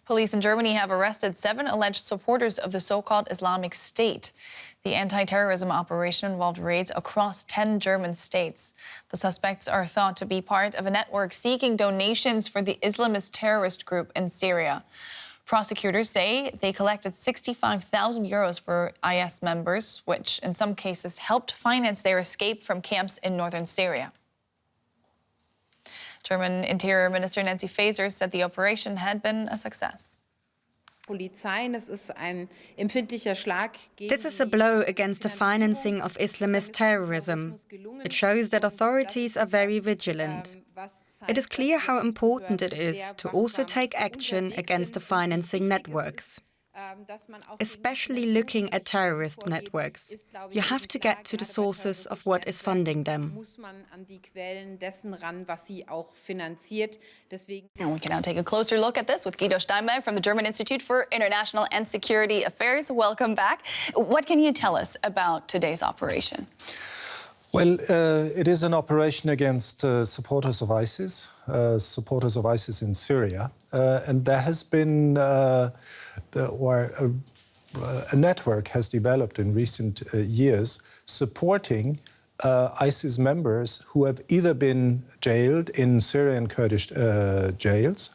Police in Germany have arrested 7 alleged supporters of the so-called Islamic State. The anti-terrorism operation involved raids across 10 German states. The suspects are thought to be part of a network seeking donations for the Islamist terrorist group in Syria. Prosecutors say they collected 65,000 euros for IS members, which in some cases helped finance their escape from camps in northern Syria. German Interior Minister Nancy Faeser said the operation had been a success. This is a blow against the financing of Islamist terrorism. It shows that authorities are very vigilant. It is clear how important it is to also take action against the financing networks. Especially looking at terrorist networks. You have to get to the sources of what is funding them. And we can now take a closer look at this with Guido Steinberg from the German Institute for International and Security Affairs. Welcome back. What can you tell us about today's operation? Well, it is an operation against supporters of ISIS in Syria. And there has been a network has developed in recent years supporting ISIS members who have either been jailed in Syrian Kurdish jails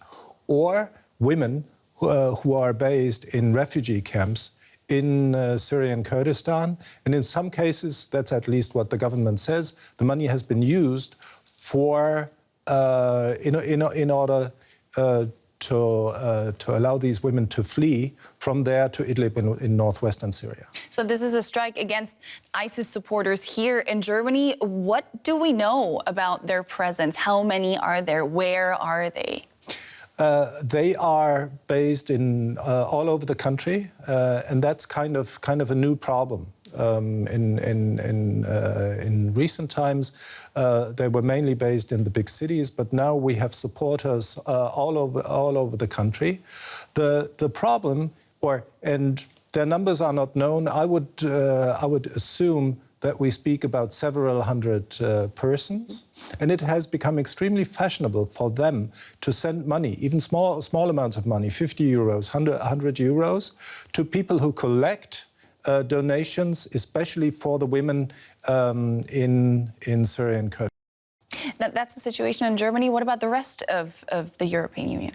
or women who are based in refugee camps in Syrian Kurdistan. And in some cases, that's at least what the government says, the money has been used for in order to allow these women to flee from there to Idlib in northwestern Syria. So this is a strike against ISIS supporters here in Germany. What do we know about their presence? How many are there? Where are they? They are based in all over the country, and that's kind of a new problem. In recent times, they were mainly based in the big cities, but now we have supporters all over the country. The problem, and their numbers are not known. I would assume that we speak about several hundred persons, and it has become extremely fashionable for them to send money, even small amounts of money, 50 euros, 100 euros, to people who collect donations, especially for the women in Syrian Kurdistan. That's the situation in Germany. What about the rest of the European Union?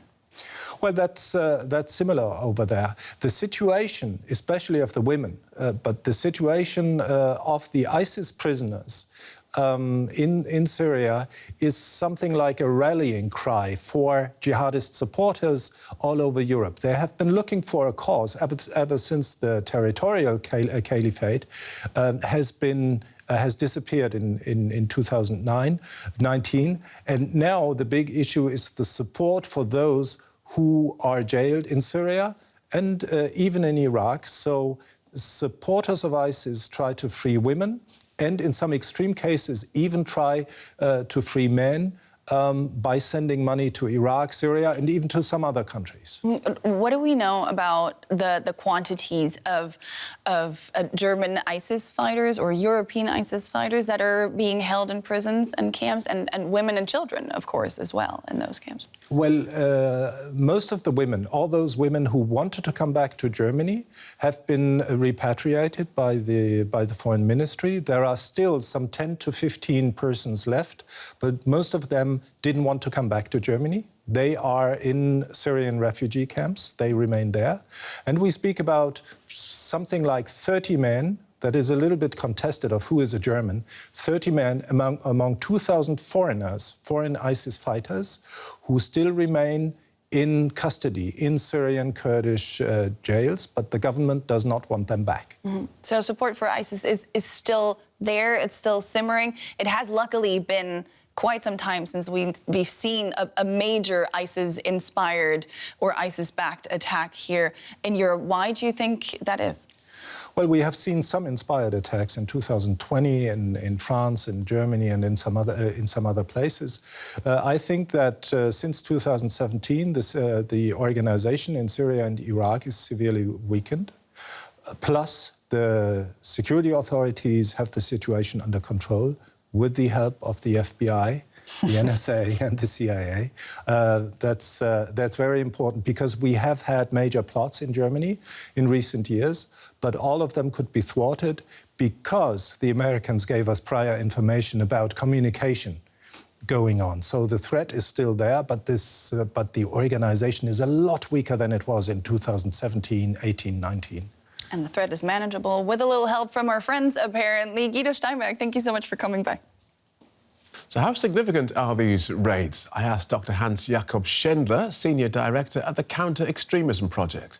Well, that's similar over there. The situation, especially of the women, but the situation of the ISIS prisoners in Syria is something like a rallying cry for jihadist supporters all over Europe. They have been looking for a cause ever since the territorial caliphate has disappeared in 2019, and now the big issue is the support for those who are jailed in Syria and even in Iraq. So supporters of ISIS try to free women and in some extreme cases even try to free men by sending money to Iraq, Syria, and even to some other countries. What do we know about the quantities of German ISIS fighters or European ISIS fighters that are being held in prisons and camps, and women and children, of course, as well, in those camps? Well, most of the women, all those women who wanted to come back to Germany, have been repatriated by the Foreign Ministry. There are still some 10 to 15 persons left, but most of them didn't want to come back to Germany. They are in Syrian refugee camps. They remain there. And we speak about something like 30 men, that is a little bit contested of who is a German, 30 men among 2,000 foreigners, foreign ISIS fighters, who still remain in custody in Syrian Kurdish jails, but the government does not want them back. Mm-hmm. So support for ISIS is still there, it's still simmering. It has luckily been quite some time since we've seen a major ISIS-inspired or ISIS-backed attack here in Europe. Why do you think that is? Well, we have seen some inspired attacks in 2020 in France, in Germany, and in some other places. I think that since 2017, the organization in Syria and Iraq is severely weakened. Plus, the security authorities have the situation under control with the help of the FBI. the NSA and the CIA. That's very important because we have had major plots in Germany in recent years, but all of them could be thwarted because the Americans gave us prior information about communication going on. So the threat is still there, but the organization is a lot weaker than it was in 2017, 18, 19. And the threat is manageable with a little help from our friends, apparently. Guido Steinberg, thank you so much for coming by. So how significant are these raids? I asked Dr. Hans-Jakob Schindler, Senior Director at the Counter-Extremism Project.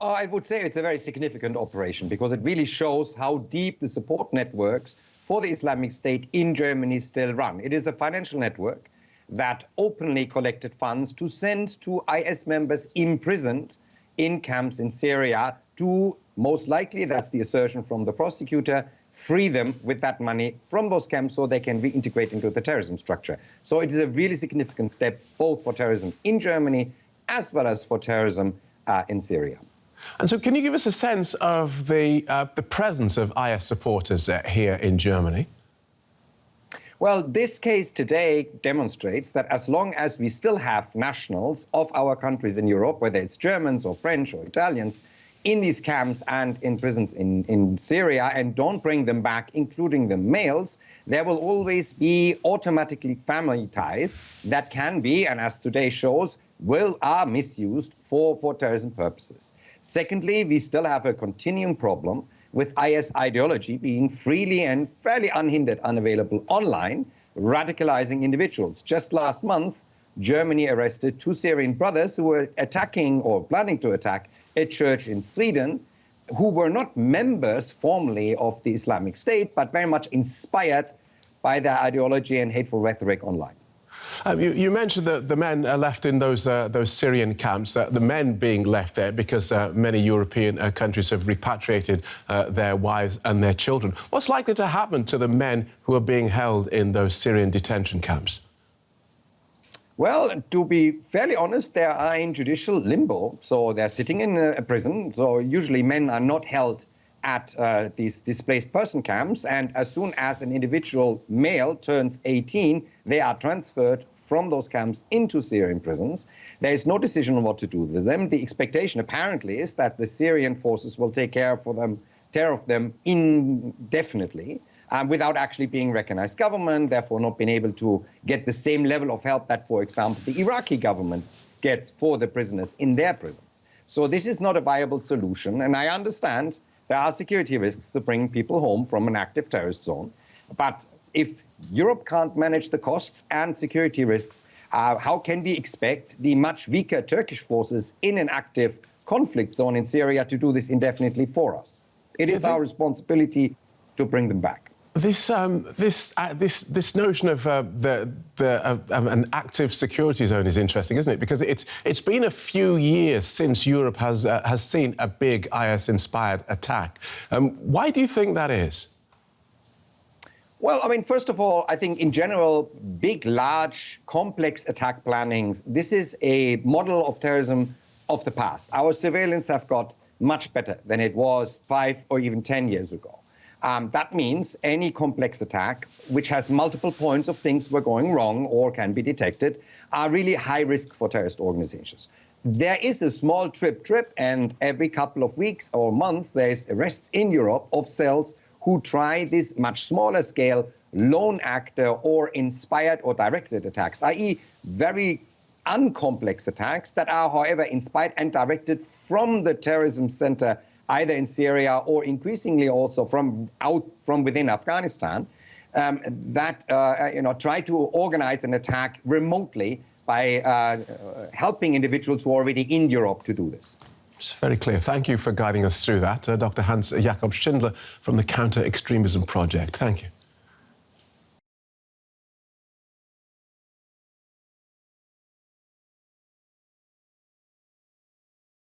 I would say it's a very significant operation because it really shows how deep the support networks for the Islamic State in Germany still run. It is a financial network that openly collected funds to send to IS members imprisoned in camps in Syria to, most likely, that's the assertion from the prosecutor, free them with that money from those camps so they can reintegrate into the terrorism structure. So it is a really significant step both for terrorism in Germany as well as for terrorism in Syria. And so can you give us a sense of the presence of IS supporters here in Germany? Well, this case today demonstrates that as long as we still have nationals of our countries in Europe, whether it's Germans or French or Italians, in these camps and in prisons in Syria and don't bring them back, including the males, there will always be automatically family ties that can be, and as today shows, are misused for terrorism purposes. Secondly, we still have a continuing problem with IS ideology being freely and fairly unhindered unavailable online, radicalizing individuals. Just last month, Germany arrested 2 Syrian brothers who were attacking or planning to attack a church in Sweden, who were not members formally of the Islamic State, but very much inspired by their ideology and hateful rhetoric online. You mentioned that the men are left in those Syrian camps, the men being left there because many European countries have repatriated their wives and their children. What's likely to happen to the men who are being held in those Syrian detention camps? Well, to be fairly honest, they are in judicial limbo. So they're sitting in a prison. So usually men are not held at these displaced person camps. And as soon as an individual male turns 18, they are transferred from those camps into Syrian prisons. There is no decision on what to do with them. The expectation apparently is that the Syrian forces will take care of them indefinitely without actually being recognized government, therefore not being able to get the same level of help that, for example, the Iraqi government gets for the prisoners in their prisons. So this is not a viable solution. And I understand there are security risks to bring people home from an active terrorist zone. But if Europe can't manage the costs and security risks, how can we expect the much weaker Turkish forces in an active conflict zone in Syria to do this indefinitely for us? It is our responsibility to bring them back. This notion of an active security zone is interesting, isn't it? Because it's been a few years since Europe has seen a big IS-inspired attack. Why do you think that is? Well, I mean, first of all, I think in general, big, large, complex attack planning, this is a model of terrorism of the past. Our surveillance have got much better than it was 5 or even 10 years ago. That means any complex attack, which has multiple points of things were going wrong or can be detected, are really high risk for terrorist organizations. There is a small trip, and every couple of weeks or months, there's arrests in Europe of cells who try this much smaller scale lone actor or inspired or directed attacks, i.e. very uncomplex attacks that are, however, inspired and directed from the terrorism center, either in Syria or increasingly also from within Afghanistan, that try to organize an attack remotely by helping individuals who are already in Europe to do this. It's very clear. Thank you for guiding us through that. Dr. Hans-Jakob Schindler from the Counter-Extremism Project. Thank you.